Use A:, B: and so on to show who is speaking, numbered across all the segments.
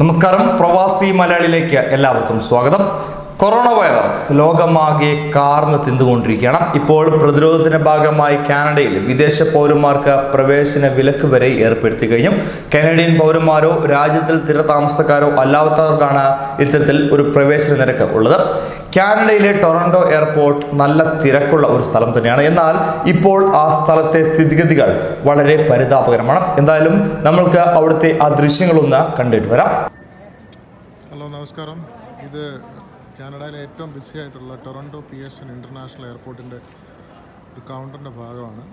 A: നമസ്കാരം, പ്രവാസി മലയാളിയിലേക്ക് എല്ലാവർക്കും സ്വാഗതം. കൊറോണ വൈറസ് ലോകമാകെ കാർന്ന് തിന്നുകൊണ്ടിരിക്കുകയാണ്. ഇപ്പോൾ പ്രതിരോധത്തിന്റെ ഭാഗമായി കാനഡയിൽ വിദേശ പൗരന്മാർക്ക് പ്രവേശന വിലക്ക് വരെ ഏർപ്പെടുത്തി കഴിഞ്ഞു. കനേഡിയൻ പൗരന്മാരോ രാജ്യത്തിൽ സ്ഥിരതാമസക്കാരോ അല്ലാത്തവർക്കാണ് ഇത്തരത്തിൽ ഒരു പ്രവേശന നിരക്ക് ഉള്ളത്. കാനഡയിലെ ടൊറന്റോ എയർപോർട്ട് നല്ല തിരക്കുള്ള ഒരു സ്ഥലം തന്നെയാണ്. എന്നാൽ ഇപ്പോൾ ആ സ്ഥലത്തെ സ്ഥിതിഗതികൾ വളരെ പരിതാപകരമാണ്. എന്തായാലും നമ്മൾക്ക് അവിടുത്തെ ആ ദൃശ്യങ്ങളൊന്ന് കണ്ടിട്ട് വരാം.
B: ഹലോ, നമസ്കാരം. ഇത് കാനഡയിലെ ഏറ്റവും ബിസി ആയിട്ടുള്ള ടൊറന്റോ PSN ഇൻ്റർനാഷണൽ എയർപോർട്ടിൻ്റെ ഒരു കൗണ്ടറിൻ്റെ ഭാഗമാണ്.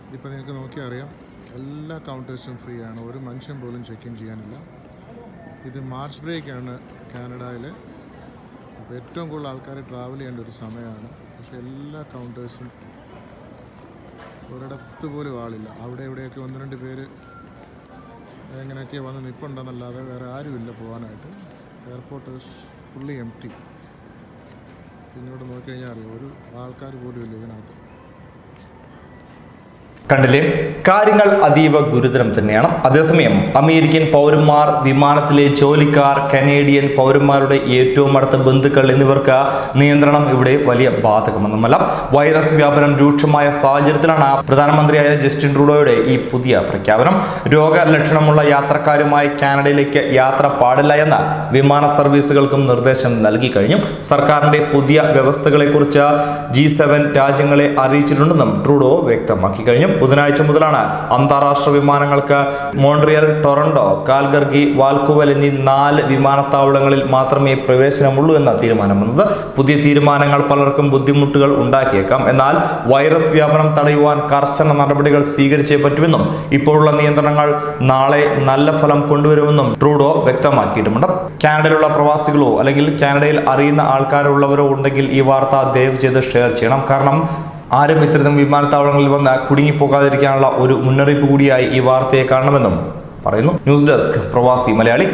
B: ഇതിപ്പോൾ നിങ്ങൾക്ക് നോക്കിയാൽ അറിയാം, എല്ലാ കൗണ്ടേഴ്സും ഫ്രീ ആണ്. ഒരു മനുഷ്യൻ പോലും ചെക്ക് ഇൻ ചെയ്യാനില്ല. ഇത് മാർച്ച് ബ്രേക്കാണ് കാനഡയിൽ. അപ്പോൾ ഏറ്റവും കൂടുതൽ ആൾക്കാർ ട്രാവൽ ചെയ്യേണ്ട ഒരു സമയമാണ്. പക്ഷേ എല്ലാ കൗണ്ടേഴ്സും ഒരിടത്ത് പോലും ആളില്ല. അവിടെ എവിടെയൊക്കെ ഒന്ന് രണ്ട് പേര് എങ്ങനെയൊക്കെ വന്ന് നിൽപ്പുണ്ടെന്നല്ലാതെ വേറെ ആരുമില്ല പോകാനായിട്ട്. Airport fully empty. ഇങ്ങോട്ട് നോക്കിക്കഴിഞ്ഞാൽ അറിയാം, ഒരു ആൾക്കാർ പോലും ഇല്ല ഇതിനകത്ത്.
A: കണ്ടില്ലേ, കാര്യങ്ങൾ അതീവ ഗുരുതരം തന്നെയാണ്. അതേസമയം അമേരിക്കൻ പൗരന്മാർ, വിമാനത്തിലെ ജോലിക്കാർ, കനേഡിയൻ പൗരന്മാരുടെ ഏറ്റവും അടുത്ത ബന്ധുക്കൾ എന്നിവർക്ക് നിയന്ത്രണം ഇവിടെ വലിയ ബാധകമൊന്നുമല്ല. വൈറസ് വ്യാപനം രൂക്ഷമായ സാഹചര്യത്തിലാണ് പ്രധാനമന്ത്രിയായ ജസ്റ്റിൻ ട്രൂഡോയുടെ ഈ പുതിയ പ്രഖ്യാപനം. രോഗലക്ഷണമുള്ള യാത്രക്കാരുമായി കാനഡയിലേക്ക് യാത്ര പാടില്ല എന്ന് വിമാന സർവീസുകൾക്കും നിർദ്ദേശം നൽകി കഴിഞ്ഞു. സർക്കാരിന്റെ പുതിയ വ്യവസ്ഥകളെക്കുറിച്ച് G7 രാജ്യങ്ങളെ അറിയിച്ചിട്ടുണ്ടെന്നും ട്രൂഡോ വ്യക്തമാക്കി കഴിഞ്ഞു. ബുധനാഴ്ച മുതലാണ് അന്താരാഷ്ട്ര വിമാനങ്ങൾക്ക് മോൺട്രിയൽ, ടൊറന്റോ, കാൽഗറി, വാൽകുവൽ എന്നീ 4 വിമാനത്താവളങ്ങളിൽ മാത്രമേ പ്രവേശനമുള്ളൂ എന്ന തീരുമാനം വന്നത്. പുതിയ തീരുമാനങ്ങൾ പലർക്കും ബുദ്ധിമുട്ടുകൾ ഉണ്ടാക്കിയേക്കാം. എന്നാൽ വൈറസ് വ്യാപനം തടയുവാൻ കർശന നടപടികൾ സ്വീകരിച്ചേ പറ്റുമെന്നും ഇപ്പോഴുള്ള നിയന്ത്രണങ്ങൾ നാളെ നല്ല ഫലം കൊണ്ടുവരുമെന്നും ട്രൂഡോ വ്യക്തമാക്കിയിട്ടുമുണ്ട്. കാനഡയിലുള്ള പ്രവാസികളോ അല്ലെങ്കിൽ കാനഡയിൽ അറിയുന്ന ആൾക്കാരുള്ളവരോ ഉണ്ടെങ്കിൽ ഈ വാർത്ത ദയവ് ചെയ്ത് ഷെയർ ചെയ്യണം. കാരണം ആരും ഇത്തരം വിമാനത്താവളങ്ങളിൽ വന്ന് കുടുങ്ങിപ്പോകാതിരിക്കാനുള്ള ഒരു മുന്നറിയിപ്പ് കൂടിയായി ഈ വാർത്തയെ കാണണമെന്നും പറയുന്നു. ന്യൂസ് ഡെസ്ക്, പ്രവാസി മലയാളി.